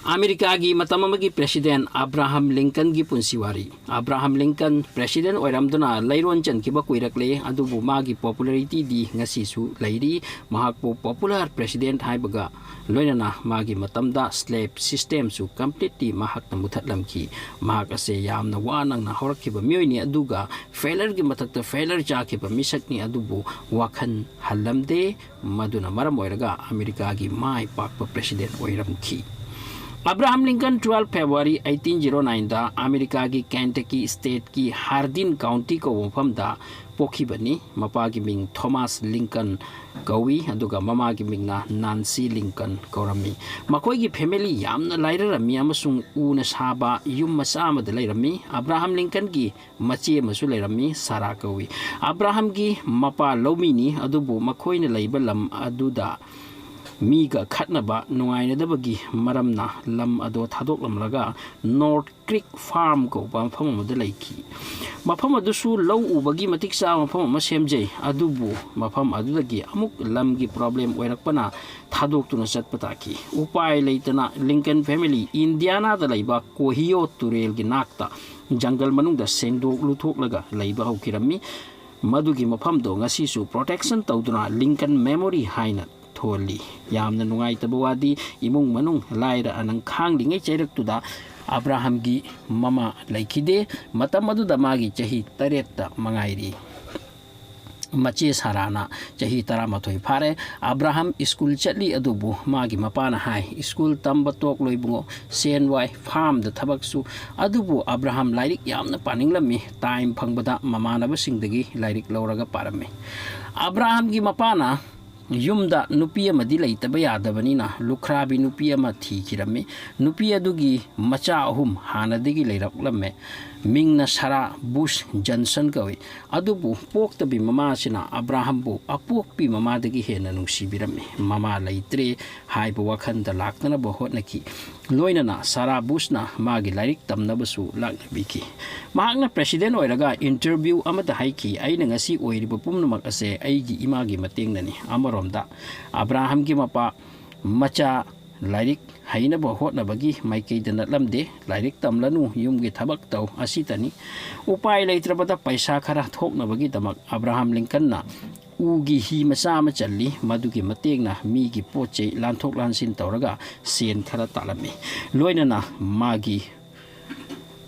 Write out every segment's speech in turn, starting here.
America की मतम की प्रेसिडेंट अब्राहम लिंकन की पुंसीवारी अब्राहम लिंकन प्रेसिडेंट ओइरमदुना लैरोन चनकिबा कुइरकले अदुबु मागी पॉपुलैरिटी दी ngasisu लैरी महाकपो पॉपुलर प्रेसिडेंट हाइबगा लोइनना मागी मतमदा स्लेव सिस्टम सु कंप्लीटली महाकना मुथतलमकी महाक असे यामना वानंगना हौरखिबा मियोइनी अदुगा फेलर की मथकता फेलर चाखिबा मिसकनी अदुबु वाखन हल्लमदे मदुना मरम ओइरगा अमेरिका की माय पाकपा प्रेसिडेंट ओइरमखी अब्राहम लिंकन 12 फरवरी 1809 दा अमेरिका की केंटकी स्टेट की हार्डिन काउंटी को मफम दा पोखिबनी मपा की मिंग थॉमस लिंकन कौई अदुगा ममा की मिंग ना नांसी लिंकन कौरमी मकोई की फैमिली यामना लाइररमी अमसुंग ऊन साबा युम मचा अमद लैरमी अब्राहम लिंकन की मचे मसु लैरमी सारा कौई अब्राहम की मपा लौमीनी अदुबु मखोइना लैबा लम अदुदा मीगा खतनबा नुंगाइनदबगी मरमना लम अदो थादोकलमलगा नॉर्थ क्रिक फार्म को मफम अमद लैखी मफम अदुसु लौ उबगी मतिक चा मफम अमा सेमजै अदुबु मफम अदुदगी अमुक लम की प्रॉब्लम ओइरकपना थादोक्तुना चटपताकी उपाय लेतना लिंकन फैमिली इंडियाना दा लैबा कोहियो तुरेल की नाकता जंगल मनुंगदा सेंदोक लुथोकलगा लैबा हौकिरमी मदुगी मफमदो ngasisu protection तौदुना Lincoln memory हाइना Tholi यामना नुंगाइतबा वादी इमुंग मनुंग लाइरा अनंग खांगलिंगे चैरक्तुदा अब्राहम की ममा लैखिदे मतम अदुदा मागी चही 8 मंगाइरी मचे साराना चही 13 फारे अब्राहम स्कूल चली अदुबु मागी मपाना हाई स्कूल तंब तोक लोइबुंगो सेनवाई फार्म द थबकसु अदुबु अब्राहम लाइरिक यामना पानिंगलमी टाइम फंगबदा ममानबसिंगदगी लाइरिक लौरगा पारमे अब्राहम की मपाना युमदा नुपी अमदी लैतबा यादबनिना लुखराबी नुपी अमा थीखिरमे नुपी अदुगी मचा अहुम हानदगी लैरक्लमे मिंगना सारा बुश जॉनसन कवि अदुबु पोक्तबी ममासिना अब्राहमबु अपोक्पी ममादगी हेना नुंसीबिरमे ममा लैत्रे हाइब वखंद लाक्तनब होटनकी लोइनना सारा बुशना मागी लाइरिक तमनबसु लाक्नबिकी महाकना प्रेसिडेंट ओइरगा इंटरव्यू अमदा हाइकी आइना ngasi ओइरिब पुमनमक असे आइगी इमागी मतेंगननी अमरोमदा अब्राहम की मपा मचा लाइरिक हाइनब होटनबगी माइकैद नटलमदे लाइरिक तमलनु युमगी थबक तौ असितनी उपाय लैत्रबदा पैसा खरा थोकनबगी दमक अब्राहम लिंकनना उगी ही मचा म चल्ली मदुगी मतेंगना मीगी पोचे लांथोक लांसिन तौरगा सेन खरा तालमी लोइनना मागी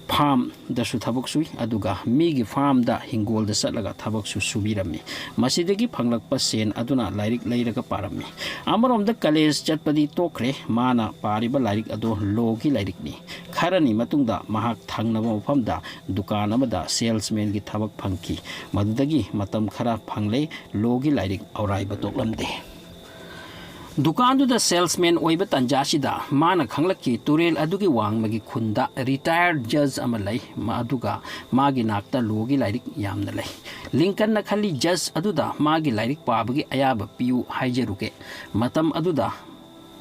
फार्म दसु थबक सुई अदुगा मीगी फार्म दा हिंगोल द चलगा थबक सु सुबिरमी मसिदगी फंगलकपा सेन अदुना लाइरिक लैरगा पारमी अमरोम द कॉलेज चटपदी तोखरे माना पारिबा लाइरिक अदो लोगी लाइरिकनी खरनी मतुंगदा महाक थांगनबा मफमदा दुकान अमदा सेल्समैन की थबक फंकी मदुदगी मतम खरा फंगले लोगी लाइरिक औराइबा तोकलमदे दुकान दुदा सेल्समैन ओइबा तंजासिदा माना खंगलकी तुरेल अदुगी वांगमगी खुंदा रिटायर्ड जज अमा लै अदुगा मागी नाक्ता लोगी लाइरिक यामना लै लिंकन न खली जज अदुदा मागी लाइरिक पाबगी अयाब पियु हाइजरुके मतम अदुदा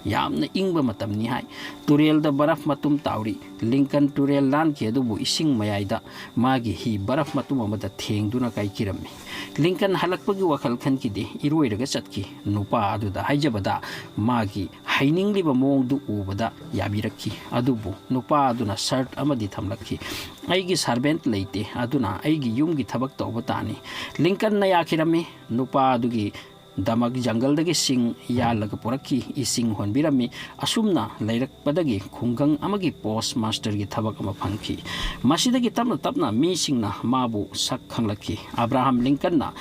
यामना इंगबा मतमनी हाय तुरेल द बरफ मतुम ताउरी लिंकन तुरेल लान के अदुबु इसिंग मयाइदा मागी ही बरफ मतुम अमदा थेंगदुना काइकिरमी लिंकन हलकपगी वखल खनकिदे इरोइरगा चटकी नुपा अदुदा हाइजबदा मागी हाइनिंगलिबा मोंगदु उबदा याबिरखी अदुबु नुपा अदुना शर्ट अमदी थमलखी आइगी सर्वेंट लेते अदुना आइगी युमगी थबक तौबा तानी लिंकन न याखिरमी नुपा अदुगी दमक जंगल दगी सिंग यालग पुरखी इसिंग होनबिरमी असुमना लैरकपदगी खुंगंग अमगी पोस्ट मास्टर की थबक अमा फंखी मसिदगी तपना तपना मीसिंगना माबु सक खंगलखी अब्राहम लिंकनना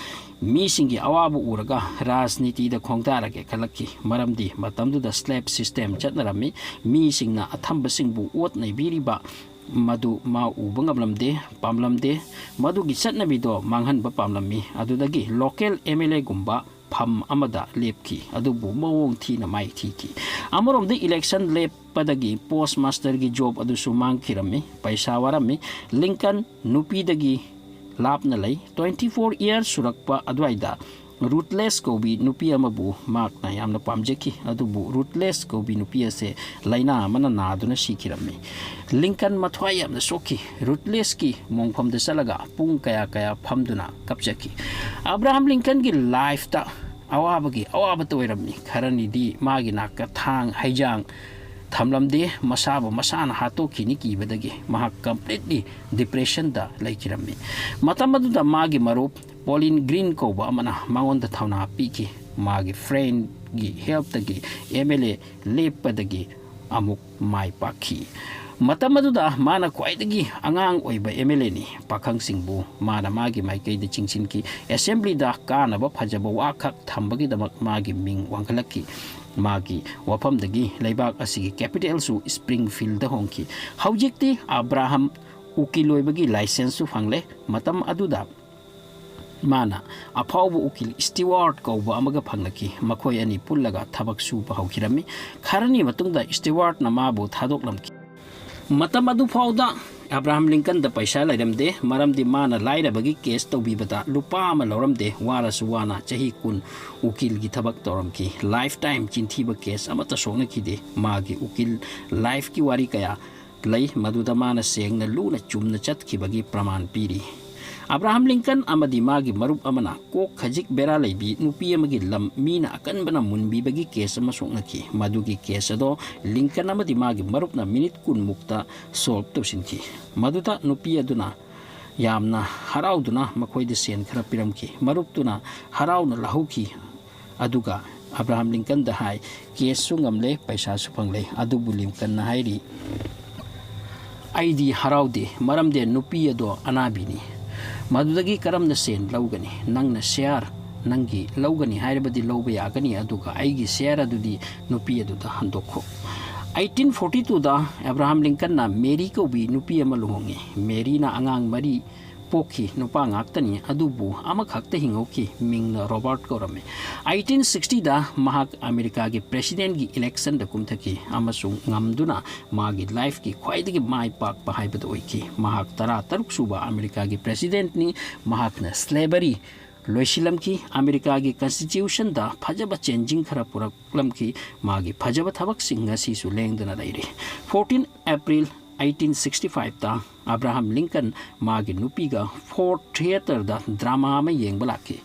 मीसिंगी अवाबु उरगा राजनीति द खोंगतारगे खलखी मरमदी मतमदुदा स्लैब सिस्टम चतनरमी मीसिंगना अथंबसिंगबु ओत नैबिरिबा मधु मा उबंगमलमदे पामलमदे मधुगी चटनबिदो मांगहनबा पामलमी अदुदगी लोकल एमएलए गुंबा फम अमदा लेपकी अदुबु मवोंग थीना माइ थीकी अमरोम द इलेक्शन लेपदगी पोस्ट मास्टर की जॉब अदुसु मांगखिरमी पैसा वारमी लिंकन नुपीदगी लापना लै 24 इयर्स सुरक्पा अद्वाइदा रूटलेस कौबी नुपी अमबु माकना यामना पामजेकी अदुबु रूटलेस कौबी नुपी असे लाइना अमना नादुना सिखिरमी लिंकन मथवाई यामना सोखी रूटलेस की मोंगफम द चलगा पुंग कया कया फमदुना कपजकी अब्राहम लिंकन की लाइफ ता अवाबगी अवाब तोइरमी खरनिदी मागी नाका थांग हाइजांग थमलमदे मसाबो मसाना हातोखिनी कीबदगी महाक कंप्लीटली डिप्रेशन दा लेकिरम्मी मतम अदुदा मागी मरुप पॉलिन ग्रीन कौबा अमना मांगोंदा थौना पीकी मागी फ्रेंड गी हेल्प तगी एमएलए लेपदगी अमुक माई पाखी मतम अदुदा माना क्वाइदगी अंगांग ओइबा एमएलए नि पाखंग सिंबु माना मागी माइकई द चिंगसिन की असेंबली दा कानबा फजबा वाखक थंबगी दमक मागी मिंग वांगलकी मागी वफम दगी लेबाक असिगी कैपिटल सु स्प्रिंगफील्ड द होंकी हौजिकती अब्राहम उकिल ओइबगी लाइसेंस सु फंगले मतम अदुदा माना अफाव उकिल स्टीवार्ट कौबा अमगा फंगलकी मखोय अनि पुल्लगा थबक सुबा हौकिरमी खरनी मतुंगदा स्टीवार्ट न माबु थादोकलमकी मतम अदु फाउदा अब्राहम लिंकन द पैसा लेरमदे मरमदि माना लाइरबगी केस तौबीबदा लुपा अमा लौरमदे वारसु वाना चही कुन उकिल गी थबक तौरमकी लाइफ टाइम चिंथीबा केस अमता सोनखिदे मागी उकिल लाइफ की वारी कया लई मदुदा माना सेंगना लूना चुमना चतखिबगी प्रमाण पीरी अब्राहम लिंकन अमदी मागी मरुप अमना को खजिक बेरा लेबी नुपी अमगी लम मीना अकनबना मुनबीबगी केस अमा सोंगखि मदुगी केस अदो लिंकन अमदी मागी मरुपना मिनिट कुन मुक्ता सॉल्व तौसिनखि मदुदा नुपी अदुना यामना हराउदुना मखोइदे सेन खरा पिरमखि मरुपतुना हराउना लाहुखि अदुगा अब्राहम लिंकन द हाई केस सुंगमले पैसा सुफंगले अदुबु लिंकन हाइरी आईदी हराउदे मरमदे नुपी अदो अनाबिनी मदुदगी करम न सेन लौगनी नंगना शेयर नंगी लौगनी हाइरबदी लौबा यागनी अदुगा आईगी शेयर अदुदी नुपी अदुदा हंदोखो 1842 दा अब्राहम लिंकन ना मेरी को भी नुपी अमा लुहोंगे मेरी ना अंगांग मरी पोखी नुपा ngaktani adubu ama khakta hingoki mingna Robert Korame 1860 da mahak America gi president gi election da kumthaki amasung ngamduna magi life ki khwaidagi mai pak pa haibad oiki mahak tara taruk suba America gi president ni mahak na slavery लोइसिलम की America की constitution दा फजब changing खरा पुरकलम की मागी फजब थबक सिंह सीसु लेंगदना लेरे 14 अप्रैल 1865 ता Abraham Lincoln मागी नुपीगा fort theatre दा ड्रामा में येंग लाके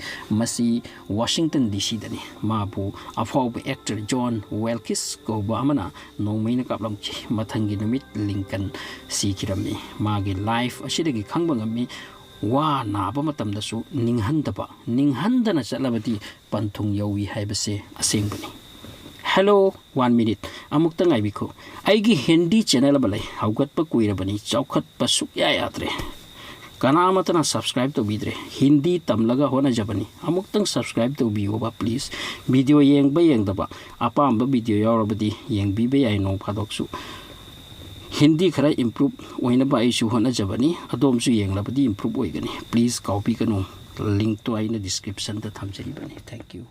मसी वाशिंगटन डीसी दनी माबू अफाव एक्टर जॉन वेल्किस को बामना नोमैन कापलम की मथंगी नुमित लिंकन सीखिरमी मागी लाइफ असिदगी खंगबंगमी वा नाबा मतमदसु निंगहंदना चलबदी पंथुंग यौवी हाइबसे असेंगबनी हेलो 1 मिनिट अमुक्ता ngaibiko aigi hindi channel balai haugatpa kuirabani chaukhatpa sukya yatre kanamatana subscribe to bidre hindi tamlaga hona jabani amuktang subscribe to biyoba please video yengba yengdaba apamba video yaurabadi yengbibe yai no phadoksu hindi khara improve oina ba isu hona jabani adom su yenglabadi improve oigani please copy kanu link to aina description ta thamjari bani thank you